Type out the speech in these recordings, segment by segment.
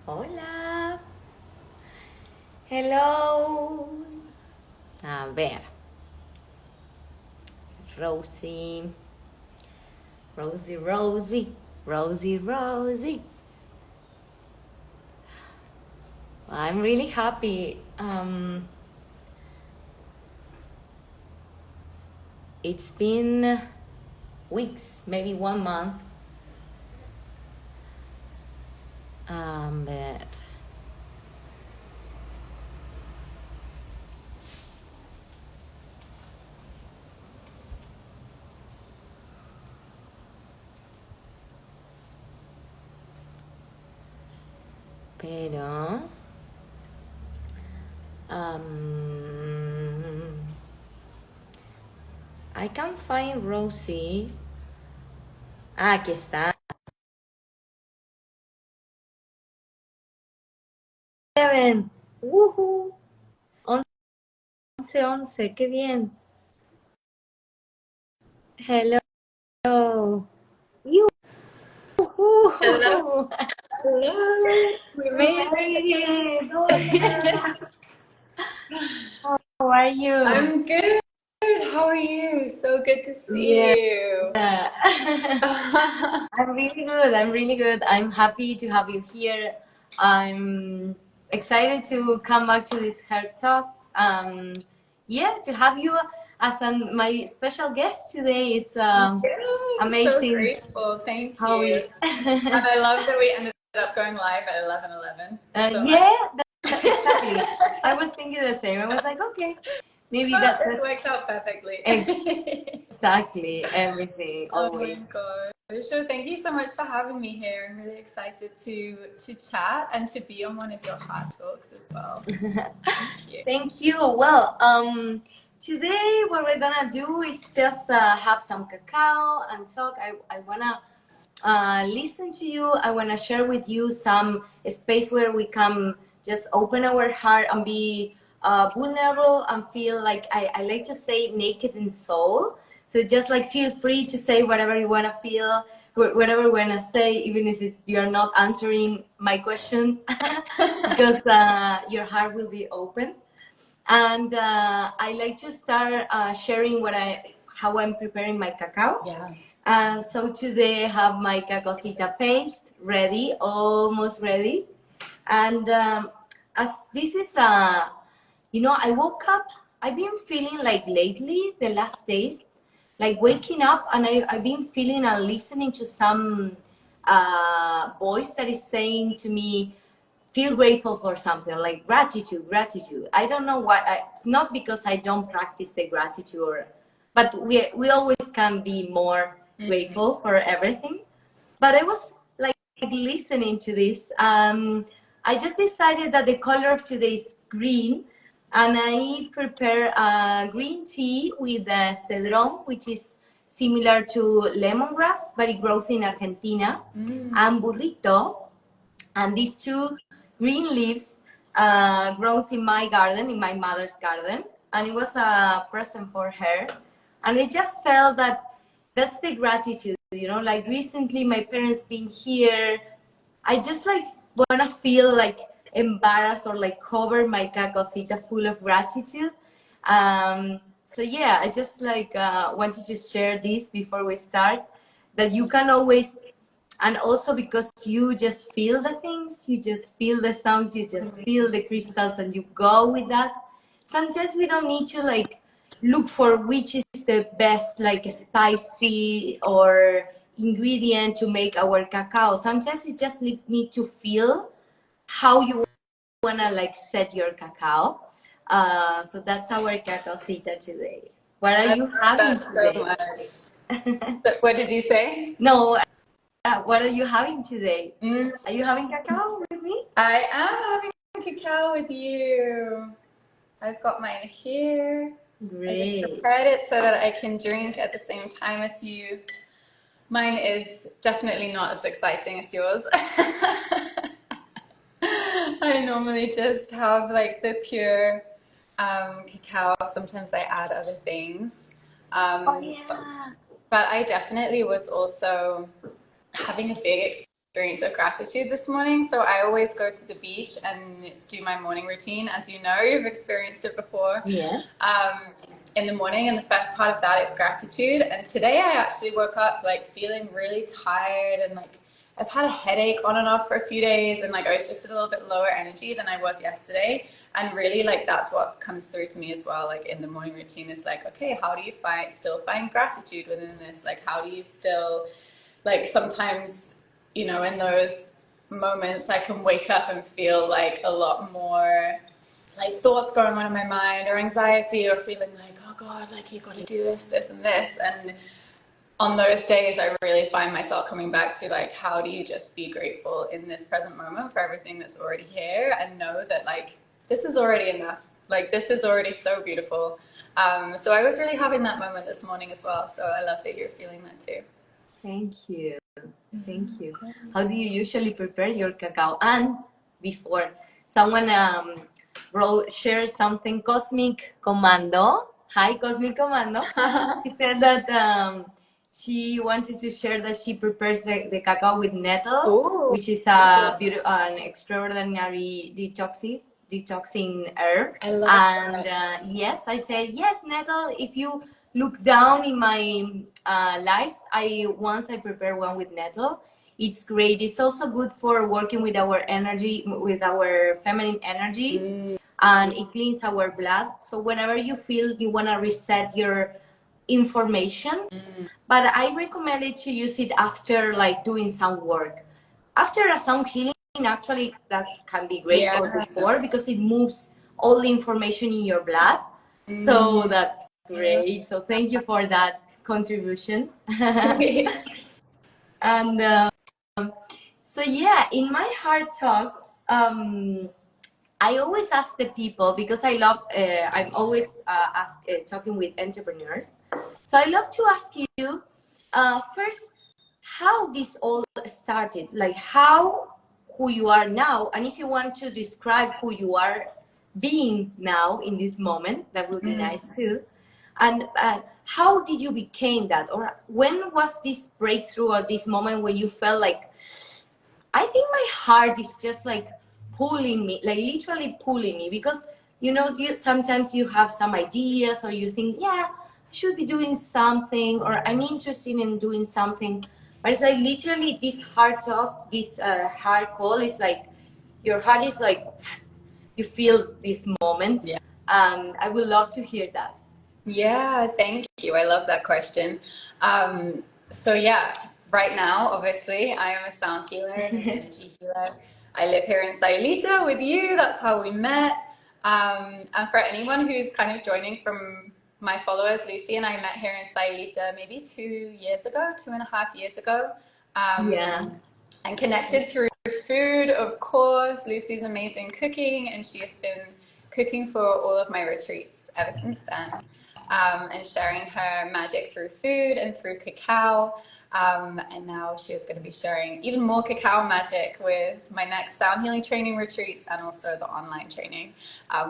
Hola. Hello. A ver. Rosie. Rosie, Rosie. Rosie, Rosie. I'm really happy. It's been weeks, maybe 1 month. But pero I can't find Rosie. Ah, aquí está. 11. Woohoo. 11, qué bien. Hello. Hello. Hello. We made it. Hola. How are you? I'm good. How are you? So good to see you. I'm really good. I'm really good. I'm happy to have you here. I'm excited to come back to this hair talk. Yeah, to have you as my special guest today is I'm amazing. so grateful. Thank How you. And I love that we ended up going live at 11:11. yeah, exactly. I was thinking the same. I was like, okay, maybe that's It worked out perfectly. exactly everything always. Oh my gosh. So thank you so much for having me here. I'm really excited to chat and to be on one of your heart talks as well. Thank you. Thank you. Well, today what we're gonna do is just have some cacao and talk. I wanna listen to you. I wanna share with you some space where we can just open our heart and be vulnerable and feel like I like to say naked in soul. So just like feel free to say whatever you wanna feel, whatever you wanna say, even if you're not answering my question, because your heart will be open. And I like to start sharing how I'm preparing my cacao. Yeah. And so today I have my cacosita paste ready, almost ready. And as this is I woke up. I've been feeling like lately, the last days, like waking up, and I've been feeling and listening to some voice that is saying to me, feel grateful for something, like gratitude. I don't know why. It's not because I don't practice the gratitude, but we always can be more grateful for everything. But I was like listening to this. I just decided that the color of today is green, and I prepare green tea with cedron, which is similar to lemongrass, but it grows in Argentina, and burrito. And these two green leaves grows in my garden, in my mother's garden, and it was a present for her. And I just felt that that's the gratitude, like recently my parents being here. I just like wanna feel like embarrassed or like cover my cacosita full of gratitude. So yeah, I just like wanted to share this before we start, that you can always, and also because you just feel the things, you just feel the sounds, you just feel the crystals, and you go with that. Sometimes we don't need to like look for which is the best like spicy or ingredient to make our cacao. Sometimes you just need to feel how you wanna like set your cacao. So that's our cacao cita today. What are you having today? So much. What did you say? No, what are you having today? Are you having cacao with me? I am having cacao with you. I've got mine here. Great. I just prepared it so that I can drink at the same time as you. Mine is definitely not as exciting as yours. I normally just have like the pure cacao. Sometimes I add other things. Oh yeah. But I definitely was also having a big experience of gratitude this morning. So I always go to the beach and do my morning routine. As you know, you've experienced it before. Yeah. In the morning, and the first part of that is gratitude. And today I actually woke up like feeling really tired, and like I've had a headache on and off for a few days, and like I was just a little bit lower energy than I was yesterday. And really, like, that's what comes through to me as well, like in the morning routine, is like, okay, how do you still find gratitude within this? Like, how do you still, like, sometimes, you know, in those moments I can wake up and feel like a lot more like thoughts going on in my mind, or anxiety, or feeling like, oh God, like you got to do this, this, and this. And on those days, I really find myself coming back to like, how do you just be grateful in this present moment for everything that's already here, and know that like, this is already enough. Like, this is already so beautiful. So I was really having that moment this morning as well. So I love that you're feeling that too. Thank you. Thank you. How do you usually prepare your cacao? And before someone shared something, Cosmic Commando. Hi, Cosmic Commando. She said that she wanted to share that she prepares the cacao with nettle, Ooh. which is an extraordinary detoxing herb. I love and that. Yes, I said yes, nettle. If you look down in my lives, I prepare one with nettle. It's great. It's also good for working with our energy, with our feminine energy, and it cleans our blood. So whenever you feel you want to reset your information, but I recommend it to use it after like doing some work. After a sound healing, actually, that can be great, or before, because it moves all the information in your blood. So that's great. So thank you for that contribution. And so yeah, in my heart talk, I always ask the people, because I love, I'm always talking with entrepreneurs. So I love to ask you first, how this all started, like who you are now, and if you want to describe who you are being now in this moment, that would be nice too. And how did you became that, or when was this breakthrough, or this moment when you felt like, I think my heart is just like pulling me, like literally pulling me, because sometimes you have some ideas, or you think, yeah, I should be doing something, or I'm interested in doing something, but it's like literally this heart talk, this heart call is like, your heart is like, you feel this moment. Yeah. I would love to hear that. Yeah, thank you. I love that question. So yeah, right now, obviously, I am a sound healer and an energy healer. I live here in Sayulita with you. That's how we met. And for anyone who's kind of joining from my followers, Lucy and I met here in Sayulita maybe 2.5 years ago. Yeah. And connected through food, of course. Lucy's amazing cooking, and she has been cooking for all of my retreats ever since then. And sharing her magic through food and through cacao. And now she is going to be sharing even more cacao magic with my next sound healing training retreats, and also the online training,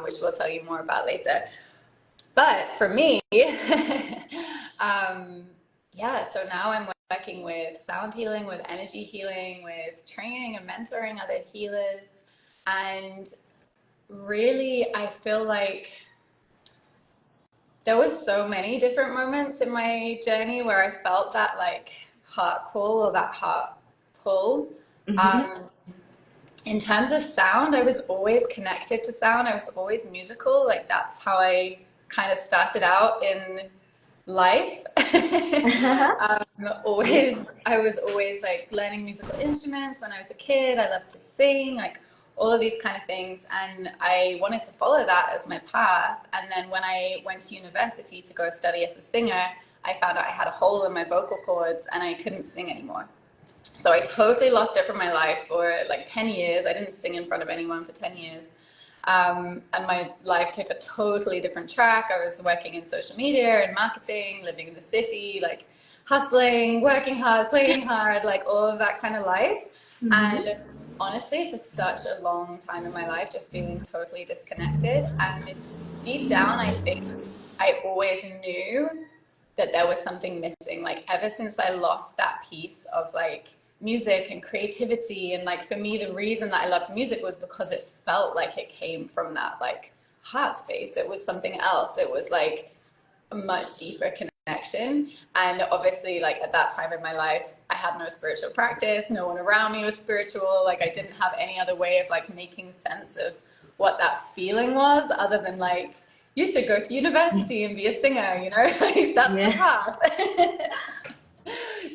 which we'll tell you more about later. But for me, yeah, so now I'm working with sound healing, with energy healing, with training and mentoring other healers. And really, I feel like there was so many different moments in my journey where I felt that like heart pull, or that heart pull. In terms of sound, I was always connected to sound. I was always musical. Like, that's how I kind of started out in life. I was always like learning musical instruments when I was a kid. I loved to sing, like all of these kind of things, and I wanted to follow that as my path. And then when I went to university to go study as a singer, I found out I had a hole in my vocal cords and I couldn't sing anymore. So I totally lost it from my life for like 10 years. I didn't sing in front of anyone for 10 years. And my life took a totally different track. I was working in social media and marketing, living in the city, like hustling, working hard, playing hard, like all of that kind of life. And honestly, for such a long time in my life, just feeling totally disconnected. And deep down, I think I always knew that there was something missing. Like, ever since I lost that piece of like music and creativity. And like for me, the reason that I loved music was because it felt like it came from that like heart space. It was something else. It was like a much deeper connection. And obviously, like at that time in my life, I had no spiritual practice. No one around me was spiritual. Like I didn't have any other way of like making sense of what that feeling was, other than like, you should go to university and be a singer, you know, like that's the path.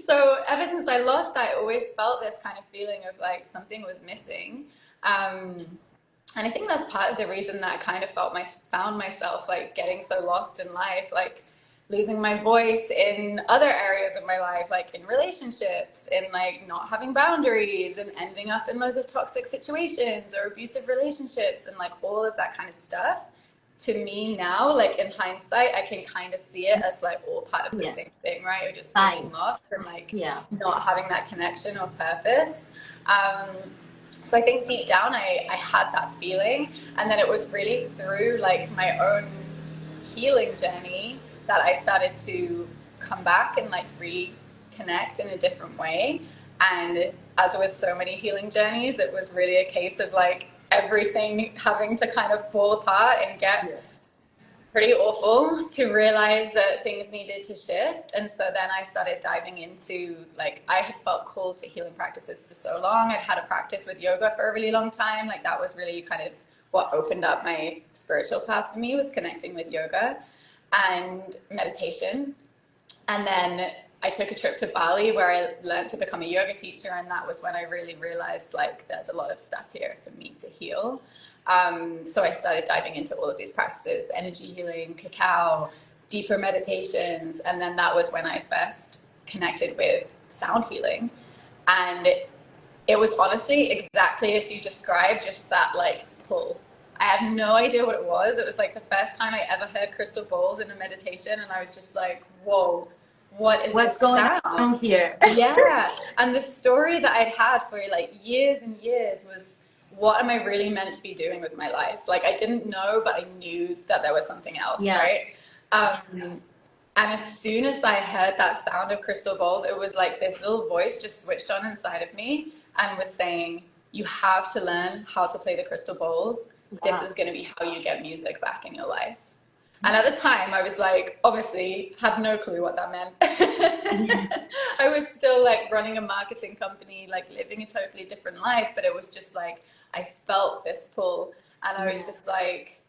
So ever since I lost that, I always felt this kind of feeling of like something was missing. And I think that's part of the reason that I kind of found myself like getting so lost in life, like losing my voice in other areas of my life, like in relationships, in like not having boundaries, and ending up in loads of toxic situations or abusive relationships, and like all of that kind of stuff. To me now, like in hindsight, I can kind of see it as like all part of the same thing, right? You're just feeling lost from like not having that connection or purpose. So I think deep down, I had that feeling, and then it was really through like my own healing journey that I started to come back and like reconnect in a different way. And as with so many healing journeys, it was really a case of like everything having to kind of fall apart and get pretty awful to realize that things needed to shift. And so then I started diving into, like, I had felt called to healing practices for so long. I'd had a practice with yoga for a really long time. Like that was really kind of what opened up my spiritual path for me, was connecting with yoga and meditation. And then I took a trip to Bali where I learned to become a yoga teacher, and that was when I really realized like there's a lot of stuff here for me to heal. So I started diving into all of these practices, energy healing, cacao, deeper meditations, and then that was when I first connected with sound healing. And it was honestly exactly as you described, just that like pull. I had no idea what it was. It was like the first time I ever heard crystal bowls in a meditation, and I was just like, whoa, what's going on here? Yeah. And the story that I'd had for like years and years was, what am I really meant to be doing with my life? Like I didn't know, but I knew that there was something else, right? And as soon as I heard that sound of crystal bowls, it was like this little voice just switched on inside of me and was saying, you have to learn how to play the crystal bowls. This is going to be how you get music back in your life. And at the time I was like, obviously had no clue what that meant. I was still like running a marketing company, like living a totally different life, but it was just like, I felt this pull, and I was just like,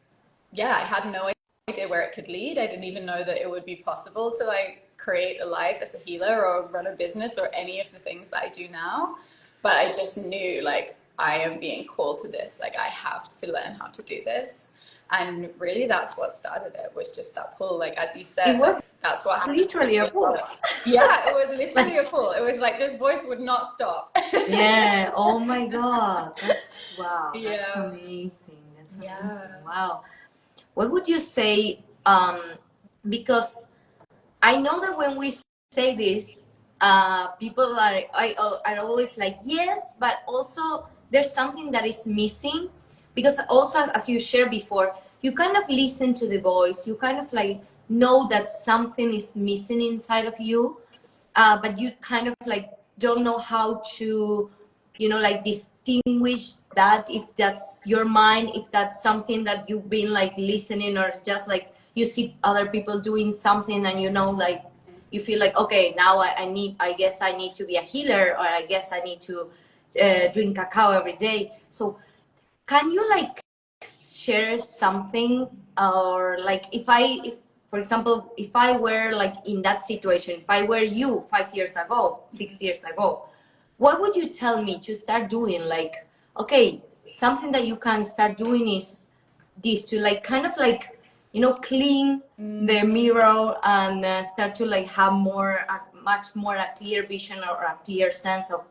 I had no idea where it could lead. I didn't even know that it would be possible to like create a life as a healer or run a business or any of the things that I do now. But I just knew like, I am being called to this. Like I have to learn how to do this. And really that's what started it, was just that pull. Like, as you said, It was that's what happened. literally a pull. Yeah, it was literally a pull. It was like this voice would not stop. Yeah. Oh my God. Wow. Yeah. That's amazing. That's amazing. Yeah. Wow. What would you say? Because I know that when we say this, people are always like, yes, but also there's something that is missing. Because also, as you shared before, you kind of listen to the voice. You kind of like know that something is missing inside of you, but you kind of like don't know how to, like distinguish that, if that's your mind, if that's something that you've been like listening, or just like you see other people doing something and like you feel like, okay, now I guess I need to be a healer, or I guess I need to drink cacao every day. So can you like share something, or like if for example, if I were like in that situation, if I were you 5 years ago, 6 years ago, what would you tell me to start doing? Like, okay, something that you can start doing is this, to like kind of like, clean the mirror and start to like have much more a clear vision or a clear sense of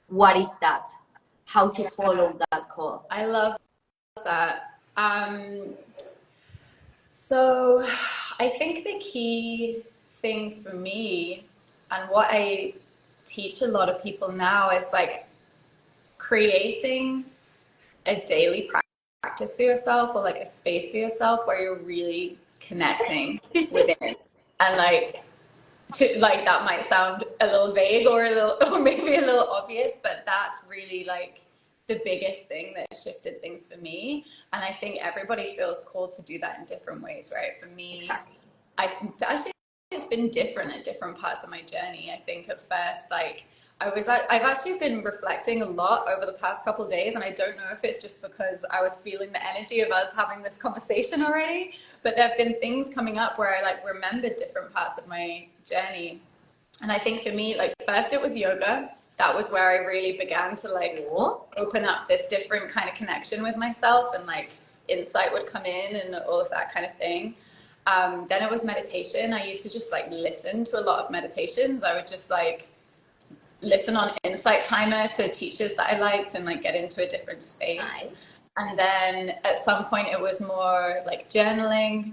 what is that, how to follow that call. I love that. So I think the key thing for me, and what I teach a lot of people now, is like creating a daily practice for yourself, or like a space for yourself where you're really connecting within. And like that might sound a little vague or or maybe a little obvious, but that's really like the biggest thing that shifted things for me. And I think everybody feels called to do that in different ways, right? For me, Exactly. Actually, it's been different at different parts of my journey. I think at first, like, I've actually been reflecting a lot over the past couple of days, and I don't know if it's just because I was feeling the energy of us having this conversation already, but there have been things coming up where I like remembered different parts of my journey. And I think for me, like, first it was yoga. That was where I really began to like open up this different kind of connection with myself, and like insight would come in and all of that kind of thing. Then it was meditation. I used to just like listen to a lot of meditations. I would just like listen on Insight Timer to teachers that I liked and like get into a different space. Nice. And then at some point it was more like journaling.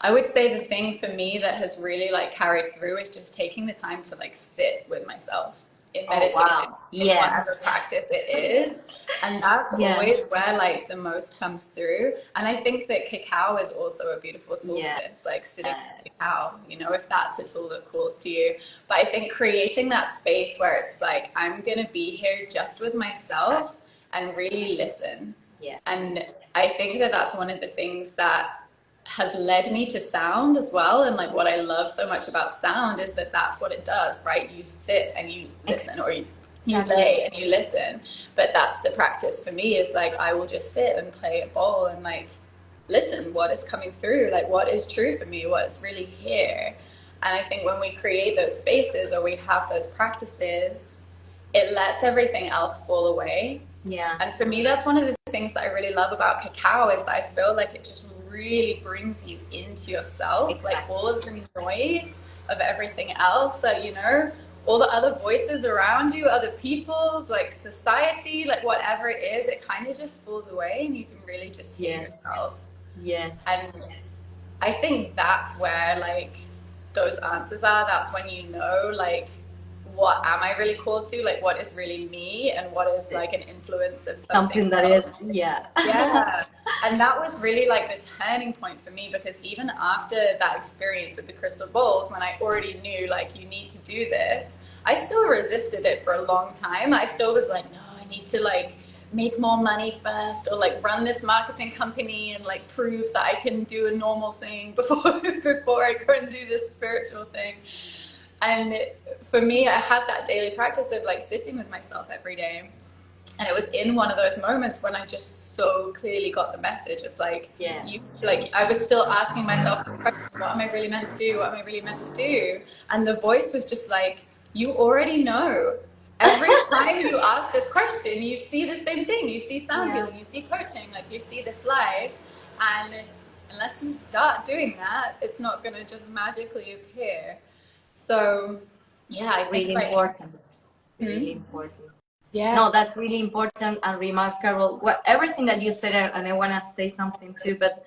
I would say the thing for me that has really like carried through is just taking the time to like sit with myself in meditation. Oh, wow. In whatever practice it is. And that's always where like the most comes through. And I think that cacao is also a beautiful tool for this, like sitting with cacao, you know, if that's a tool that calls to you. But I think creating that space where it's like, I'm going to be here just with myself and really listen. Yeah. And I think that that's one of the things that has led me to sound as well. And like what I love so much about sound is that that's what it does, right? You sit and you listen, or you lay and you listen. But that's the practice for me, is like I will just sit and play a bowl and like listen what is coming through, like what is true for me, what is really here. And I think when we create those spaces or we have those practices, it lets everything else fall away. Yeah. And for me, that's one of the things that I really love about cacao, is that I feel like it just really brings you into yourself. Exactly. Like all of the noise of everything else, so you know, all the other voices around you, other people's, like society, like whatever it is, it kind of just falls away and you can really just hear yourself. Yes. And I think that's where like those answers are. That's when you know like, what am I really called to? Like what is really me, and what is like an influence of something that else. Is yeah. And that was really like the turning point for me, because even after that experience with the crystal bowls, when I already knew like you need to do this, I still resisted it for a long time. I still was like, no, I need to like make more money first, or like run this marketing company and like prove that I can do a normal thing before I go and do this spiritual thing. And for me, I had that daily practice of like sitting with myself every day. And it was in one of those moments when I just so clearly got the message of like, I was still asking myself, what am I really meant to do? What am I really meant to do? And the voice was just like, you already know. Every time you ask this question, you see the same thing. You see sound healing, you see coaching, like you see this life. And unless you start doing that, it's not going to just magically appear. So, yeah, I think really important. Really important. Yeah. No, that's really important and remarkable. Well, everything that you said, and I want to say something too, but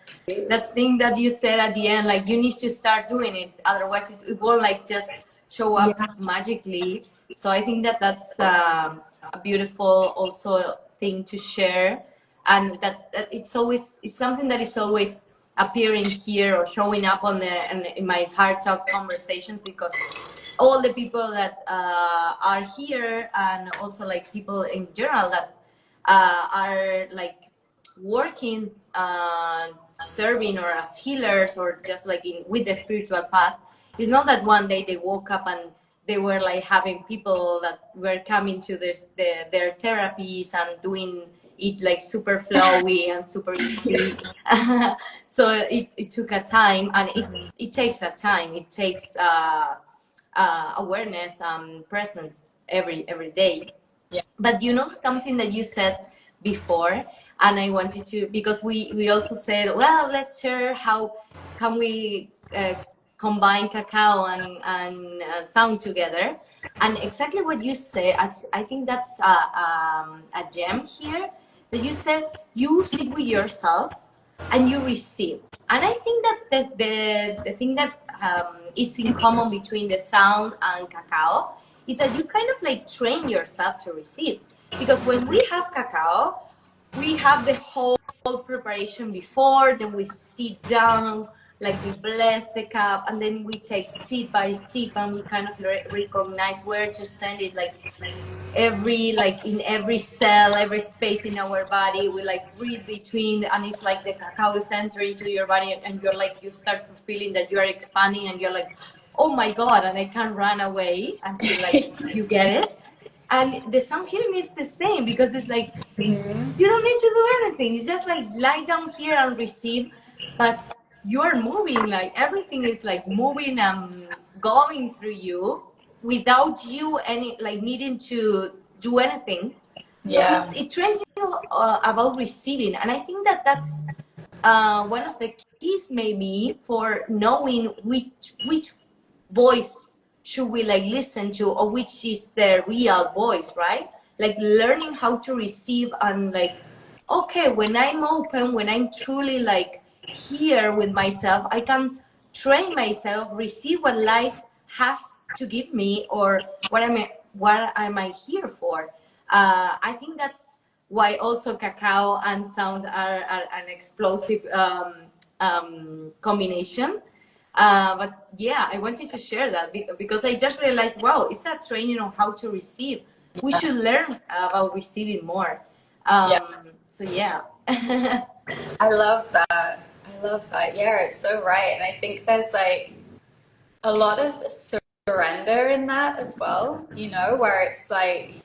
that thing that you said at the end, like you need to start doing it. Otherwise, it won't like just show up magically. So I think that that's a beautiful also thing to share, and that it's something that is always appearing here or showing up on in my heart talk conversations, because all the people that are here, and also like people in general that are like working, serving, or as healers, or just like with the spiritual path, it's not that one day they woke up and they were like having people that were coming to their therapies and doing it like super flowy and super easy. So it took a time, and it takes a time. It takes awareness and presence every day. Yeah. But you know something that you said before, and I wanted to, because we also said, well, let's share how can we combine cacao and sound together. And exactly what you say, I think that's a gem here, that you said you sit with yourself and you receive. And I think that the thing that is in common between the sound and cacao is that you kind of like train yourself to receive. Because when we have cacao, we have the whole preparation before, then we sit down, like we bless the cup, and then we take sip by sip, and we kind of recognize where to send it, like in every cell, every space in our body. We like breathe between, and it's like the cacao is entering into your body, and you're like, you start feeling that you are expanding, and you're like, oh my God, and I can't run away until like you get it. And the sound healing is the same, because it's like, you don't need to do anything. You just like lie down here and receive, but you're moving, like everything is like moving and going through you without you any like needing to do anything. So it trains you about receiving, and I think that that's one of the keys maybe for knowing which voice should we like listen to, or which is the real voice, right? Like learning how to receive, and like, okay, when I'm open, when I'm truly like here with myself, I can train myself, receive what life has to give me, or what am I here for. I think that's why also cacao and sound are an explosive combination. But yeah, I wanted to share that because I just realized, wow, it's a training on how to receive. We should learn about receiving more. So yeah. I love that. I love that. Yeah, it's so right. And I think there's like a lot of surrender in that as well, you know, where it's like,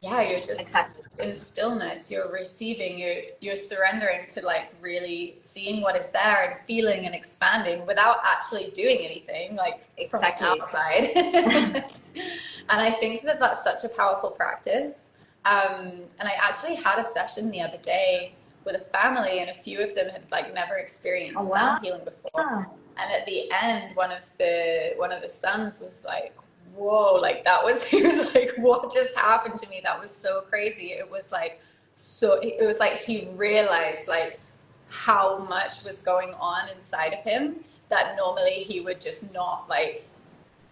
yeah, you're just Exactly. in stillness, you're receiving, you're surrendering to like really seeing what is there and feeling and expanding without actually doing anything, like from outside. And I think that that's such a powerful practice. And I actually had a session the other day with a family, and a few of them had like never experienced sound healing before. And at the end, one of the sons was like, whoa, like that was, he was like, what just happened to me? That was so crazy. It was like he realized like how much was going on inside of him that normally he would just not like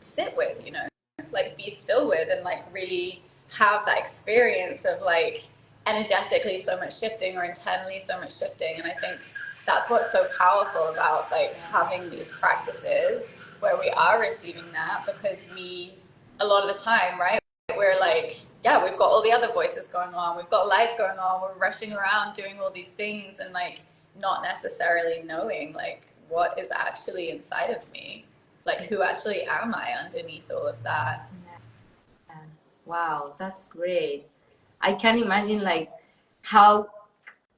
sit with, you know, like be still with, and like really have that experience of like energetically so much shifting, or internally so much shifting. And I think that's what's so powerful about like having these practices where we are receiving that, because we, a lot of the time, right, we're like, yeah, we've got all the other voices going on, we've got life going on, we're rushing around doing all these things, and like not necessarily knowing like what is actually inside of me, like who actually am I underneath all of that. Wow, that's great. I can imagine like how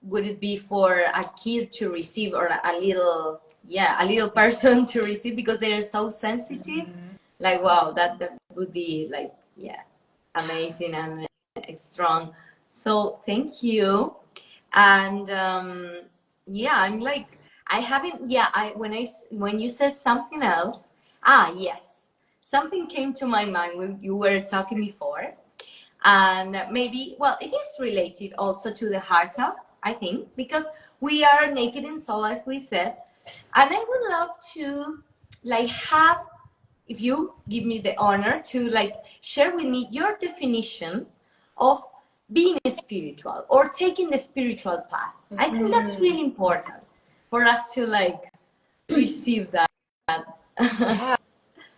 would it be for a kid to receive, or a little person to receive, because they are so sensitive. Like, wow, that would be like, yeah, amazing and strong. So thank you. And yeah, I'm like, I haven't, yeah, when you said something else, yes, something came to my mind when you were talking before. And maybe, well, it is related also to the heart talk, I think, because we are naked in soul, as we said. And I would love to like have, if you give me the honor to like share with me your definition of being spiritual, or taking the spiritual path. I think that's really important for us to like receive that. Yeah,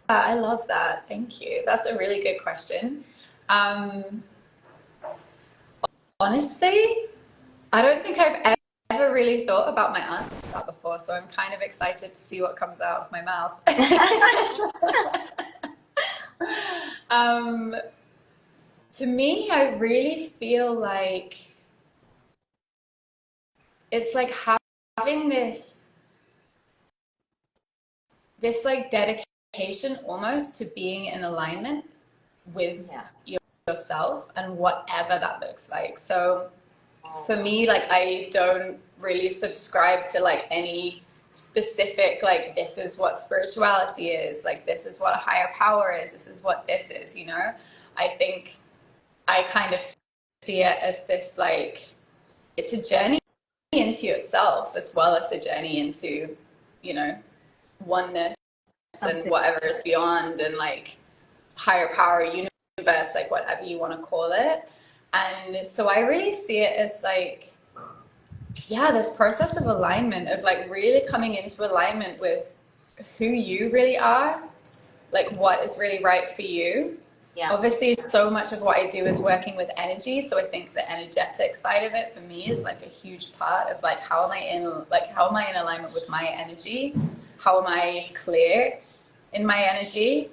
I love that. Thank you. That's a really good question. Honestly, I don't think I've ever really thought about my answer to that before, so I'm kind of excited to see what comes out of my mouth. To me, I really feel like it's like having this like dedication almost to being in alignment with yourself, and whatever that looks like. So for me, like I don't really subscribe to like any specific, like this is what spirituality is, like this is what a higher power is, this is what this is, you know. I think I kind of see it as this like, it's a journey into yourself as well as a journey into, you know, oneness and whatever is beyond, and like higher power, universe, like whatever you want to call it. And so I really see it as like yeah, this process of alignment, of like really coming into alignment with who you really are, like what is really right for you. Yeah. Obviously, so much of what I do is working with energy, so I think the energetic side of it for me is like a huge part of like how am I in alignment with my energy? How am I clear in my energy?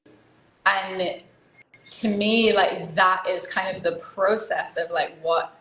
And to me, like that is kind of the process of like what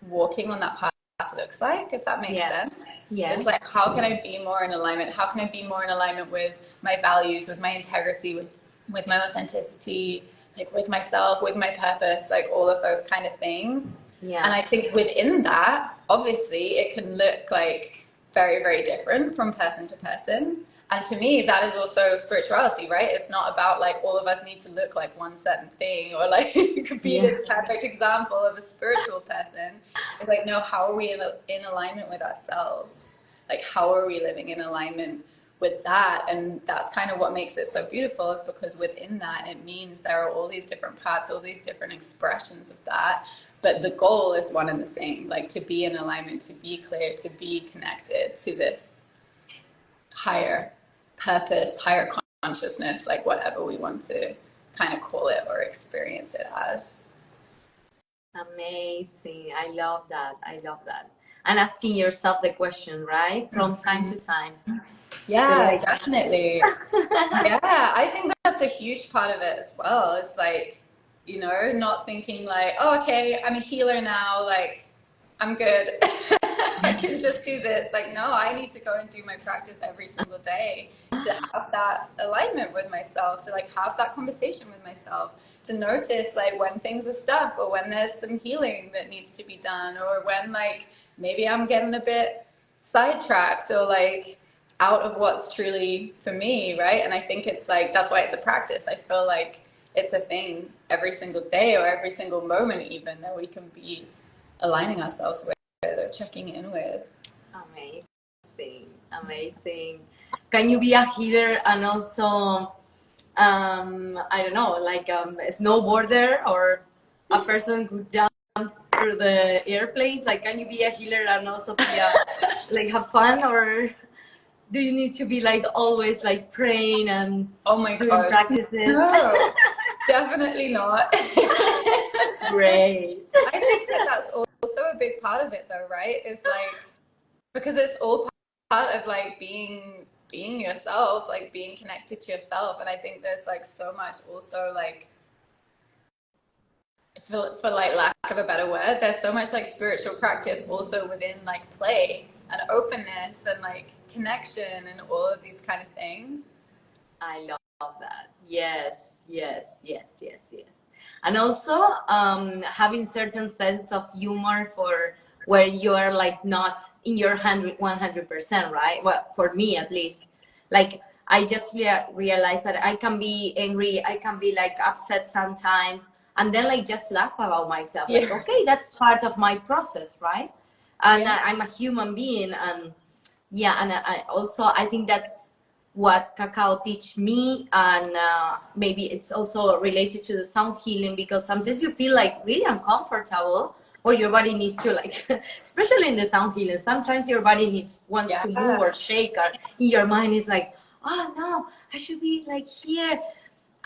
walking on that path looks like, if that makes Yeah. sense. Yeah. It's like, how can I be more in alignment? How can I be more in alignment with my values, with my integrity, with my authenticity, like with myself, with my purpose, like all of those kind of things. Yeah. And I think within that, obviously, it can look like very, very different from person to person. And to me, that is also spirituality, right? It's not about like all of us need to look like one certain thing or like you could be Yeah. this perfect example of a spiritual person. It's like, no, how are we in alignment with ourselves? Like, how are we living in alignment with that? And that's kind of what makes it so beautiful, is because within that, it means there are all these different parts, all these different expressions of that. But the goal is one and the same, like to be in alignment, to be clear, to be connected to this higher purpose, higher consciousness, like whatever we want to kind of call it or experience it as. Amazing. I love that. I love that. And asking yourself the question, right? From time to time. Yeah, Like, definitely. Yeah, I think that's a huge part of it as well. It's like, not thinking like, oh, okay, I'm a healer now, like, I'm good. I can just do this. Like, no, I need to go and do my practice every single day to have that alignment with myself, to like have that conversation with myself, to notice like when things are stuck or when there's some healing that needs to be done, or when like maybe I'm getting a bit sidetracked or like out of what's truly for me, right? And I think it's like, that's why it's a practice. I feel like it's a thing every single day or every single moment even that we can be aligning ourselves with or checking in with. amazing. Amazing. Can you be a healer and also, I don't know, like a snowboarder or a person who jumps through the airplanes? Like, can you be a healer and also be a, like, have fun? Or do you need to be like always like praying and Oh my doing gosh. practices? No, definitely not. Great. I think that that's also a big part of it though, right? It's like, because it's all part of like being yourself, like being connected to yourself. And I think there's like so much also like, for like lack of a better word, there's so much like spiritual practice also within like play and openness and like connection and all of these kind of things. I love that. Yes, yes, yes, yes, yes. And also having certain sense of humor for where you are like not in your 100%, right? Well, for me at least. Like I just realized that I can be angry, I can be like upset sometimes, and then like just laugh about myself. Like, Yeah. okay, that's part of my process, right? And Yeah. I'm a human being, and yeah, and I also I think that's what cacao teach me, and maybe it's also related to the sound healing, because sometimes you feel like really uncomfortable or your body needs to like especially in the sound healing, sometimes your body wants to move Yeah. or shake, or in your mind is like, oh no, I should be like here.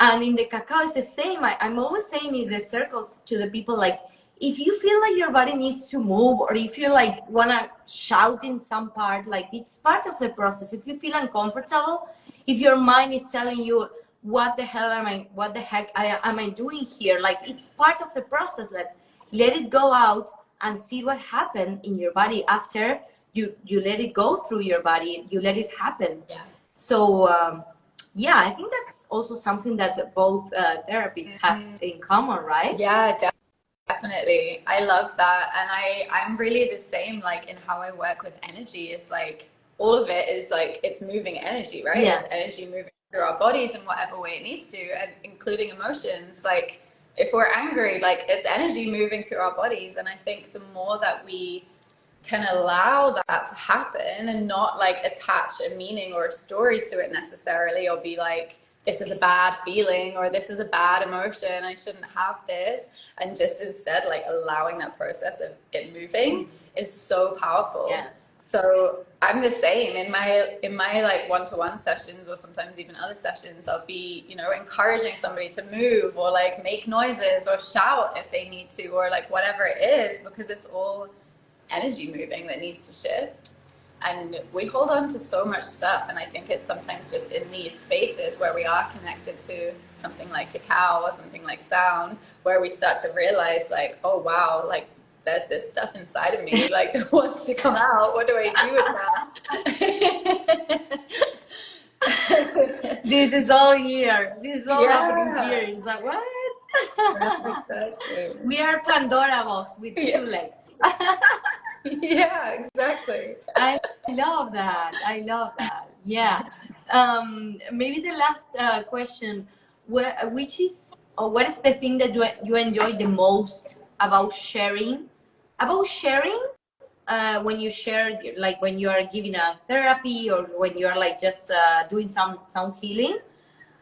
And in the cacao, it's the same. I'm always saying in the circles to the people, like, if you feel like your body needs to move, or if you like want to shout in some part, like it's part of the process. If you feel uncomfortable, if your mind is telling you, what the hell what the heck am I doing here? Like it's part of the process. Let it go out and see what happened in your body after you let it go through your body. You let it happen. Yeah. So, yeah, I think that's also something that both therapists have in common, right? Yeah, definitely. I love that. And I'm really the same, like in how I work with energy. It's like all of it is like it's moving energy, right? Yeah. It's energy moving through our bodies in whatever way it needs to, and including emotions. Like if we're angry, like it's energy moving through our bodies. And I think the more that we can allow that to happen and not like attach a meaning or a story to it necessarily, or be like, this is a bad feeling or this is a bad emotion, I shouldn't have this, and just instead like allowing that process of it moving is so powerful. Yeah. So I'm the same in my like one-to-one sessions, or sometimes even other sessions, I'll be, you know, encouraging somebody to move or like make noises or shout if they need to, or like whatever it is, because it's all energy moving that needs to shift. And we hold on to so much stuff, and I think it's sometimes just in these spaces where we are connected to something like cacao or something like sound, where we start to realize like, oh wow, like there's this stuff inside of me like that wants to come out. What do I do with that? This is all here. This is all happening Yeah. here. It's like, what? Exactly. We are Pandora box with two legs. Yeah, exactly. I love that. I love that. Yeah. Maybe the last question, which is, or what is the thing that you enjoy the most about sharing? About sharing, when you share, like when you are giving a therapy, or when you are like just doing some sound healing,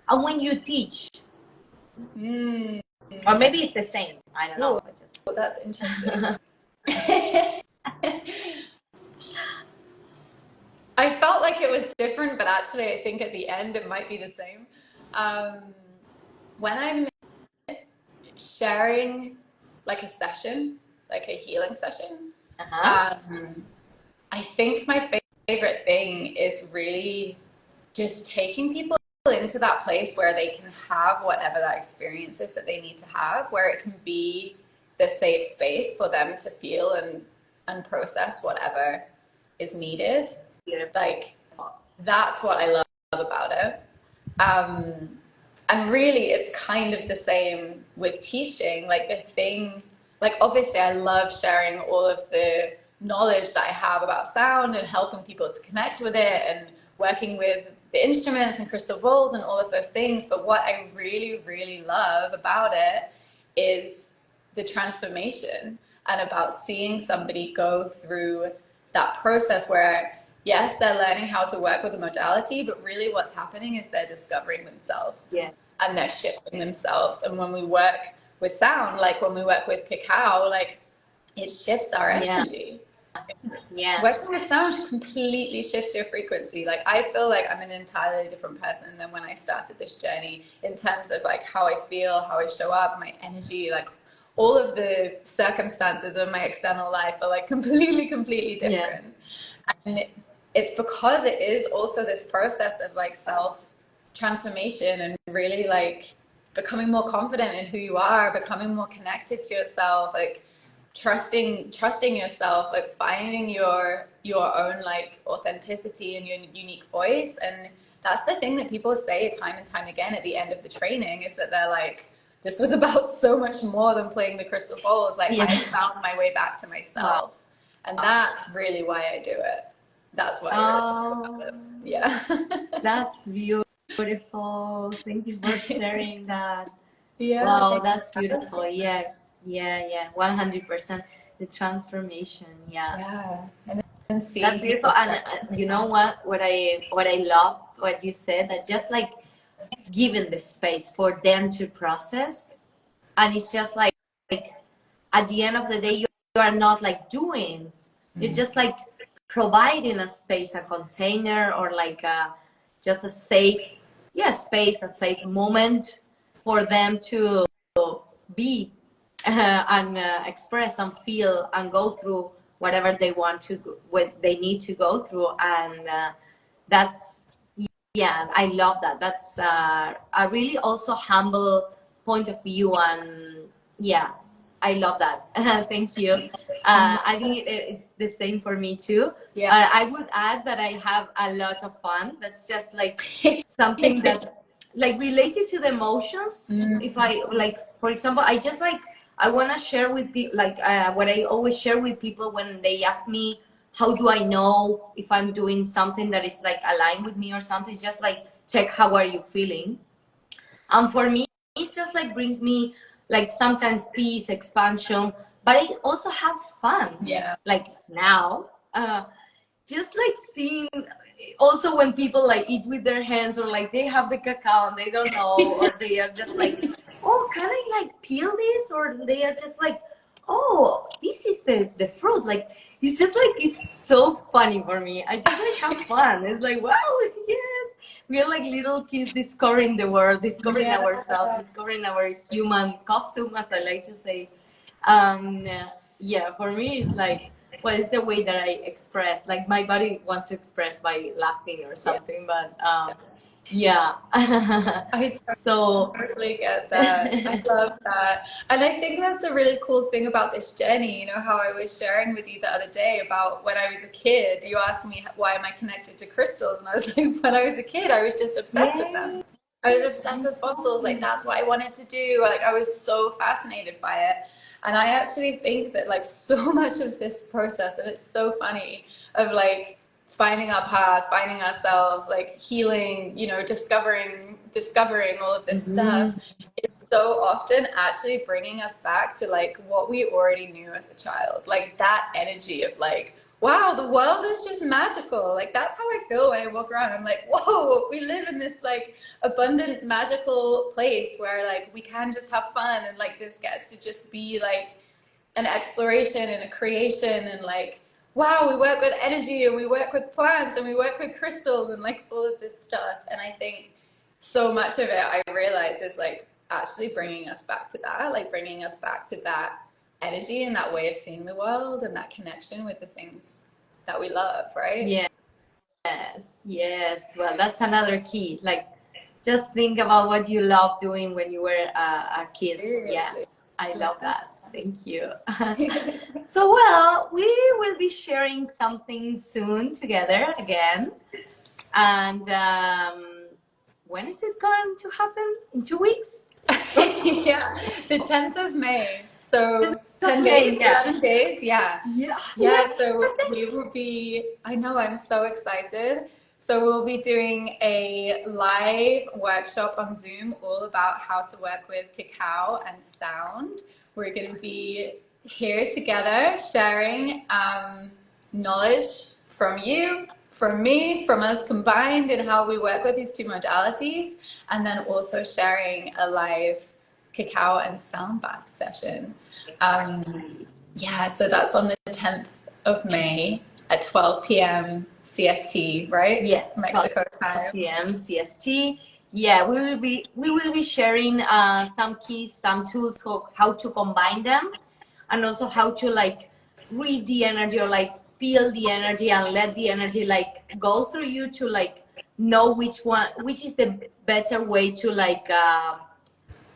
and when you teach, or maybe it's the same. I don't know. Oh, that's interesting. I felt like it was different, but actually I think at the end it might be the same. When I'm sharing like a session, like a healing session, I think my favorite thing is really just taking people into that place where they can have whatever that experience is that they need to have, where it can be the safe space for them to feel and process whatever is needed. Like, that's what I love about it. And really, it's kind of the same with teaching. Like, the thing, like, obviously, I love sharing all of the knowledge that I have about sound and helping people to connect with it and working with the instruments and crystal bowls and all of those things. But what I really, really love about it is the transformation, and about seeing somebody go through that process where, yes, they're learning how to work with a modality, but really what's happening is they're discovering themselves. Yeah. And they're shifting themselves. And when we work with sound, like when we work with cacao, like it shifts our energy. Yeah. Working with sound completely shifts your frequency. Like, I feel like I'm an entirely different person than when I started this journey, in terms of like how I feel, how I show up, my energy, like all of the circumstances of my external life are like completely different. Yeah. And it's because it is also this process of like self transformation and really like becoming more confident in who you are, becoming more connected to yourself, like trusting yourself, like finding your own like authenticity and your unique voice. And that's the thing that people say time and time again at the end of the training, is that they're like, this was about so much more than playing the crystal bowls. Like, I found my way back to myself. And that's really why I do it. That's why I really love it. Yeah. That's beautiful. Thank you for sharing that. Yeah. Wow, that's beautiful. Yeah. 100%. The transformation. Yeah. And see, that's beautiful. And you know what I love what you said, that just like given the space for them to process, and it's just like at the end of the day, you are not like doing, you're just like providing a space, a container, or like just a safe space, a safe moment for them to be and express and feel and go through whatever they want to, what they need to go through. And that's, I love that. That's a really also humble point of view. And I love that. Thank you. I think it's the same for me too. I would add that I have a lot of fun. That's just like something that like related to the emotions. If I like, for example, I want to share with people, like what I always share with people when they ask me, how do I know if I'm doing something that is like aligned with me or something? It's just like, check how are you feeling. And for me, it's just like brings me like sometimes peace, expansion, but I also have fun. Like now, just like seeing also when people like eat with their hands, or like they have the cacao and they don't know, or they are just like, oh, can I like peel this, or they are just like, oh, this is the fruit. Like, it's just like, it's so funny for me. I just like have fun. It's like, wow, yes, we are like little kids discovering the world, discovering ourselves, discovering our human costume, as I like to say. um yeah, for me it's like, well, it's the way that I express, like my body wants to express by laughing or something, but yeah. I So totally get that. I love that. And I think that's a really cool thing about this journey. You know, how I was sharing with you the other day about when I was a kid. You asked me, why am I connected to crystals? And I was like, when I was a kid, I was just obsessed with them. I was obsessed with fossils. Like, that's what I wanted to do. Like, I was so fascinated by it. And I actually think that, like, so much of this process, and it's so funny, of like finding our path, finding ourselves, like healing, you know, discovering all of this stuff, is so often actually bringing us back to like what we already knew as a child. Like that energy of like, wow, the world is just magical. Like that's how I feel when I walk around. I'm like, whoa, we live in this like abundant, magical place where like we can just have fun, and like this gets to just be like an exploration and a creation, and like, wow, we work with energy and we work with plants and we work with crystals and like all of this stuff. And I think so much of it, I realize, is like actually bringing us back to that, like bringing us back to that energy and that way of seeing the world and that connection with the things that we love, right? yes, yes, well, that's another key. Like, just think about what you loved doing when you were a kid. Yeah, Seriously. I love that. Thank you. So, well, we will be sharing something soon together again. And when is it going to happen? In 2 weeks? Yeah, the 10th of May. So 10 May, days, yeah. 11 days, yeah. Yeah. Yeah, so we will be, I know, I'm so excited. So we'll be doing a live workshop on Zoom all about how to work with cacao and sound. We're going to be here together sharing knowledge from you, from me, from us combined, and how we work with these two modalities, and then also sharing a live cacao and sound bath session. Yeah, so that's on the 10th of May at 12 p.m. CST, right? Yes, Mexico time. p.m. CST. Yeah, we will be sharing some keys, some tools of how to combine them, and also how to like read the energy, or like feel the energy and let the energy like go through you to like know which is the better way to like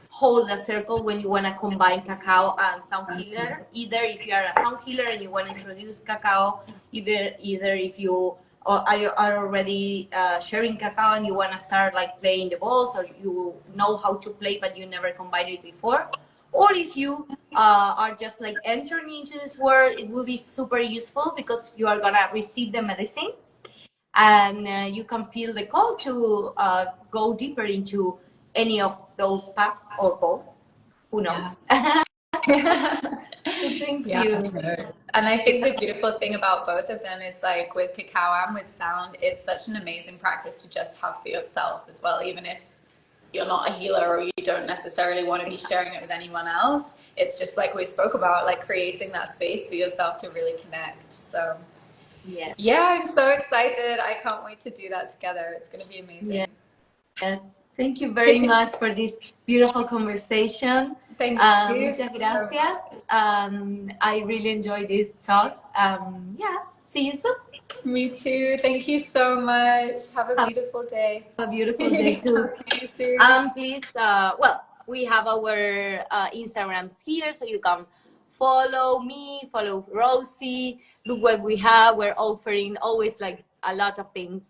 hold a circle when you want to combine cacao and sound healer. Either if you are a sound healer and you want to introduce cacao, either if you are already sharing cacao and you want to start like playing the balls, or you know how to play but you never combined it before, or if you are just like entering into this world, it will be super useful because you are gonna receive the medicine, and you can feel the call to go deeper into any of those paths, or both. Who knows? Yeah. Thank Yeah, you. I know. And I think the beautiful thing about both of them is like with cacao and with sound, it's such an amazing practice to just have for yourself as well, even if you're not a healer or you don't necessarily want to be sharing it with anyone else. It's just like we spoke about, like creating that space for yourself to really connect. So yeah, I'm so excited. I can't wait to do that together. It's going to be amazing. Yes. Thank you very much for this beautiful conversation. Thank you. Muchas gracias. I really enjoyed this talk. Yeah, see you soon. Me too. Thank you so much. Have a beautiful day. Have a beautiful day too. See you soon. Please, well, we have our Instagrams here, so you can follow me, follow Rosie. Look what we have. We're offering always like a lot of things.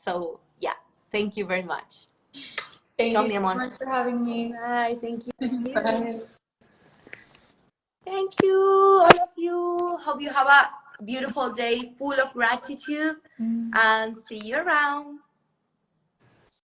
So yeah, thank you very much. Thank you so much for having me. Bye. Thank you. Bye. Thank you, all of you. Hope you have a beautiful day full of gratitude, and see you around.